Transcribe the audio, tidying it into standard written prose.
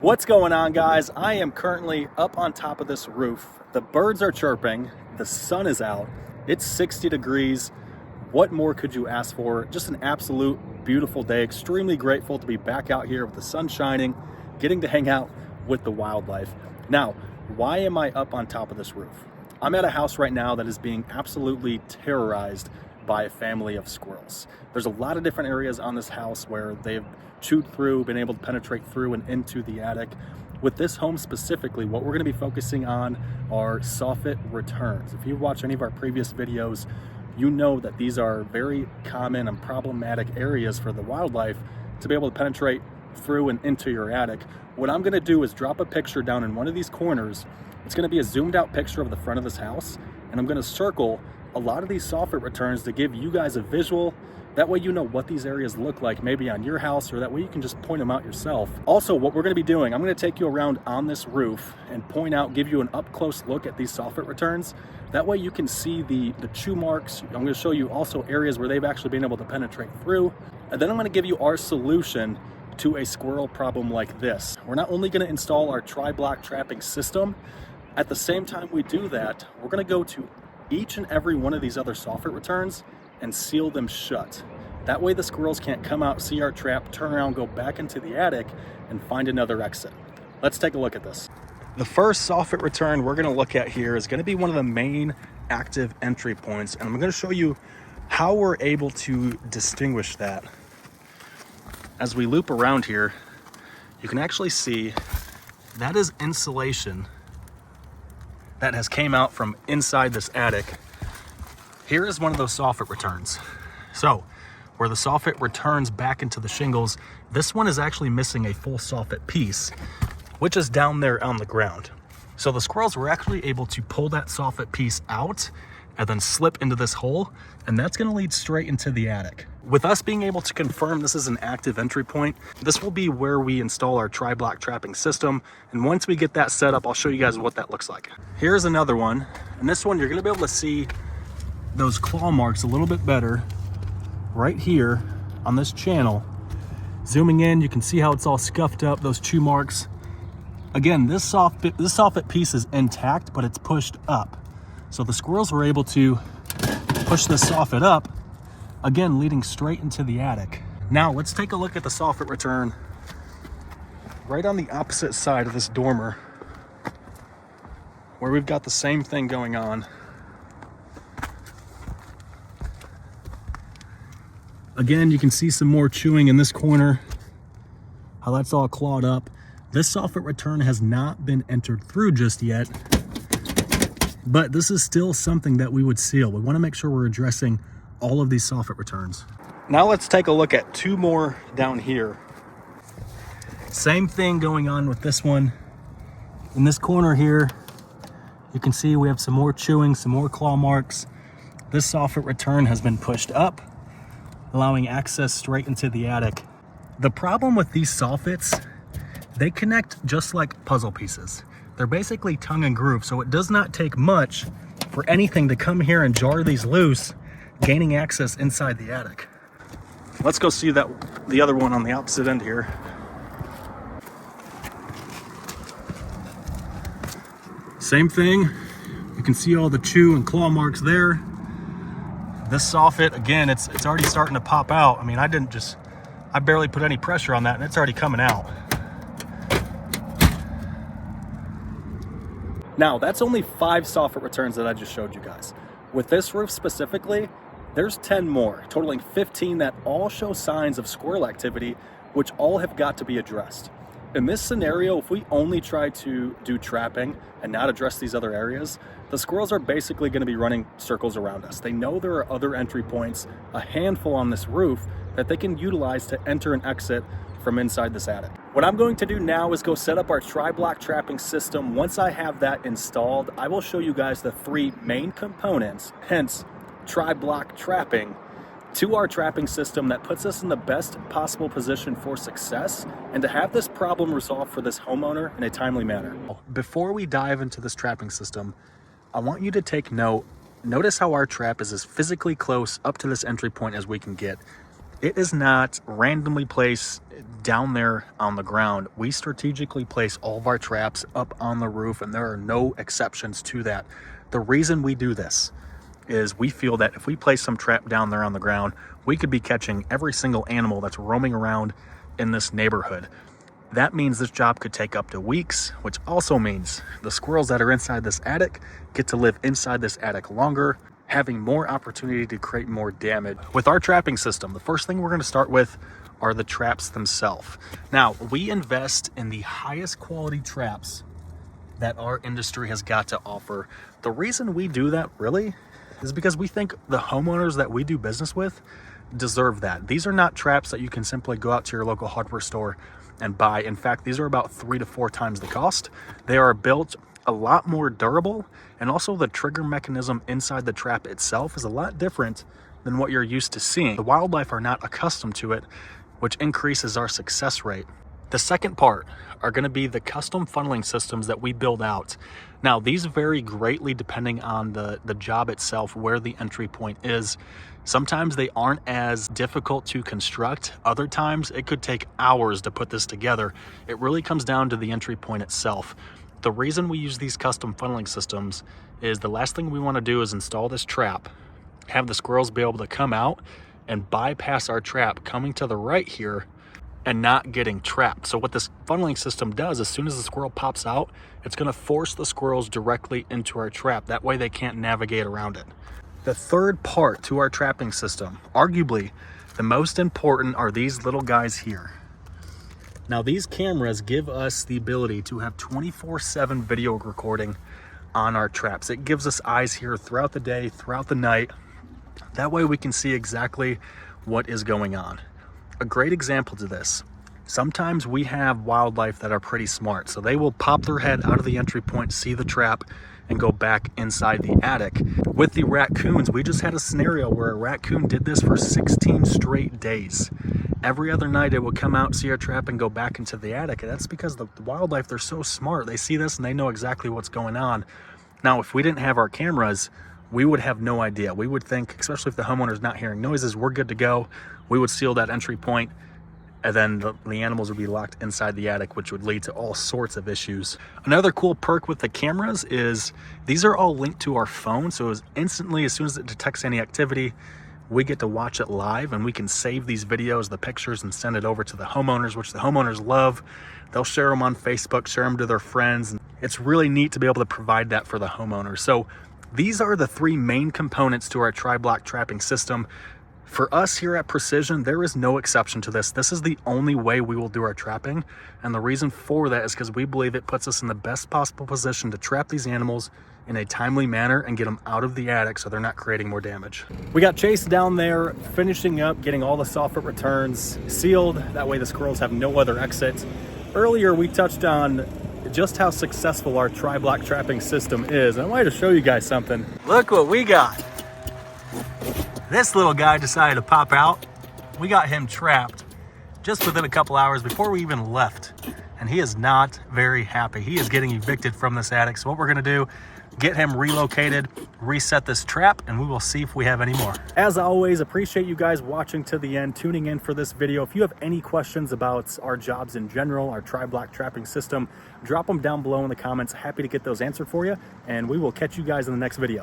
What's going on, guys? I am currently up on top of this roof. The birds are chirping, the sun is out, it's 60 degrees. What more could you ask for? Just an absolute beautiful day. Extremely grateful to be back out here with the sun shining, getting to hang out with the wildlife. Now, why am I up on top of this roof? I'm at a house right now that is being absolutely terrorized by a family of squirrels. There's a lot of different areas on this house where they've chewed through, been able to penetrate through and into the attic. With this home specifically, what we're going to be focusing on are soffit returns. If you've watched any of our previous videos, you know that these are very common and problematic areas for the wildlife to be able to penetrate through and into your attic. What I'm going to do is drop a picture down in one of these corners. It's going to be a zoomed out picture of the front of this house, and I'm going to circle a lot of these soffit returns to give you guys a visual. That way you know what these areas look like maybe on your house, or that way you can just point them out yourself. Also, what we're going to be doing, I'm going to take you around on this roof and point out, give you an up close look at these soffit returns. That way you can see the chew marks. I'm going to show you also areas where they've actually been able to penetrate through. And then I'm going to give you our solution to a squirrel problem like this. We're not only going to install our tri-block trapping system, at the same time we do that, we're going to go to each and every one of these other soffit returns and seal them shut. That way the squirrels can't come out, see our trap, turn around, go back into the attic and find another exit. Let's take a look at this. The first soffit return we're going to look at here is going to be one of the main active entry points, and I'm going to show you how we're able to distinguish that. As we loop around here, you can actually see that is insulation that has came out from inside this attic. Here is one of those soffit returns. So where the soffit returns back into the shingles, this one is actually missing a full soffit piece, which is down there on the ground. So the squirrels were actually able to pull that soffit piece out and then slip into this hole, and that's going to lead straight into the attic. With us being able to confirm this is an active entry point, this will be where we install our tri-block trapping system. And once we get that set up, I'll show you guys what that looks like. Here's another one, and this one you're going to be able to see those claw marks a little bit better right here on this channel. Zooming in, you can see how it's all scuffed up, those chew marks. Again, this soffit piece is intact, but it's pushed up. So the squirrels were able to push this soffit up, again, leading straight into the attic. Now let's take a look at the soffit return right on the opposite side of this dormer, where we've got the same thing going on. Again, you can see some more chewing in this corner, how that's all clawed up. This soffit return has not been entered through just yet, but this is still something that we would seal. We want to make sure we're addressing all of these soffit returns. Now let's take a look at two more down here. Same thing going on with this one. In this corner here, you can see we have some more chewing, some more claw marks. This soffit return has been pushed up, allowing access straight into the attic. The problem with these soffits, they connect just like puzzle pieces. They're basically tongue and groove, so it does not take much for anything to come here and jar these loose, gaining access inside the attic. Let's go see the other one on the opposite end here. Same thing. You can see all the chew and claw marks there. This soffit, again, it's already starting to pop out. I mean, I barely put any pressure on that and it's already coming out. Now, that's only 5 soffit returns that I just showed you guys. With this roof specifically, there's 10 more, totaling 15 that all show signs of squirrel activity, which all have got to be addressed. In this scenario, if we only try to do trapping and not address these other areas, the squirrels are basically going to be running circles around us. They know there are other entry points, a handful on this roof, that they can utilize to enter and exit from inside this attic. What I'm going to do now is go set up our tri-block trapping system. Once I have that installed, I will show you guys the 3 main components, hence tri-block trapping, to our trapping system that puts us in the best possible position for success and to have this problem resolved for this homeowner in a timely manner. Before we dive into this trapping system, I want you to take note. Notice how our trap is as physically close up to this entry point as we can get. It is not randomly placed down there on the ground. We strategically place all of our traps up on the roof, and there are no exceptions to that. The reason we do this is we feel that if we place some trap down there on the ground, we could be catching every single animal that's roaming around in this neighborhood. That means this job could take up to weeks, which also means the squirrels that are inside this attic get to live inside this attic longer, having more opportunity to create more damage. With our trapping system, the first thing we're going to start with are the traps themselves. Now, we invest in the highest quality traps that our industry has got to offer. The reason we do that really is because we think the homeowners that we do business with deserve that. These are not traps that you can simply go out to your local hardware store and buy. In fact, these are about 3 to 4 times the cost. They are built a lot more durable, and also the trigger mechanism inside the trap itself is a lot different than what you're used to seeing. The wildlife are not accustomed to it, which increases our success rate. The second part are going to be the custom funneling systems that we build out. Now, these vary greatly depending on the job itself, where the entry point is. Sometimes they aren't as difficult to construct. Other times it could take hours to put this together. It really comes down to the entry point itself. The reason we use these custom funneling systems is the last thing we want to do is install this trap, have the squirrels be able to come out and bypass our trap coming to the right here and not getting trapped. So what this funneling system does, as soon as the squirrel pops out, it's going to force the squirrels directly into our trap. That way they can't navigate around it. The third part to our trapping system, arguably the most important, are these little guys here. Now, these cameras give us the ability to have 24/7 video recording on our traps. It gives us eyes here throughout the day, throughout the night. That way we can see exactly what is going on. A great example to this, sometimes we have wildlife that are pretty smart, so they will pop their head out of the entry point, see the trap, and go back inside the attic. With the raccoons, we just had a scenario where a raccoon did this for 16 straight days. Every other night it would come out, see our trap, and go back into the attic. And that's because the wildlife, they're so smart. They see this and they know exactly what's going on. Now, if we didn't have our cameras, we would have no idea. We would think, especially if the homeowner's not hearing noises, we're good to go. We would seal that entry point, and then the animals would be locked inside the attic, which would lead to all sorts of issues. Another cool perk with the cameras is these are all linked to our phone. So instantly, as soon as it detects any activity, we get to watch it live, and we can save these videos, the pictures, and send it over to the homeowners, which the homeowners love. They'll share them on Facebook, share them to their friends. And it's really neat to be able to provide that for the homeowners. So these are the 3 main components to our tri-block trapping system. For us here at Precision, there is no exception to this. This is the only way we will do our trapping. And the reason for that is because we believe it puts us in the best possible position to trap these animals in a timely manner and get them out of the attic so they're not creating more damage. We got Chase down there finishing up getting all the soffit returns sealed. That way the squirrels have no other exit. Earlier we touched on just how successful our tri-block trapping system is. I wanted to show you guys something. Look what we got. This little guy decided to pop out. We got him trapped just within a couple hours before we even left. And he is not very happy. He is getting evicted from this attic. So what we're gonna do, get him relocated, reset this trap, and we will see if we have any more. As always, appreciate you guys watching to the end, tuning in for this video. If you have any questions about our jobs in general, our tri-block trapping system, drop them down below in the comments. Happy to get those answered for you, and we will catch you guys in the next video.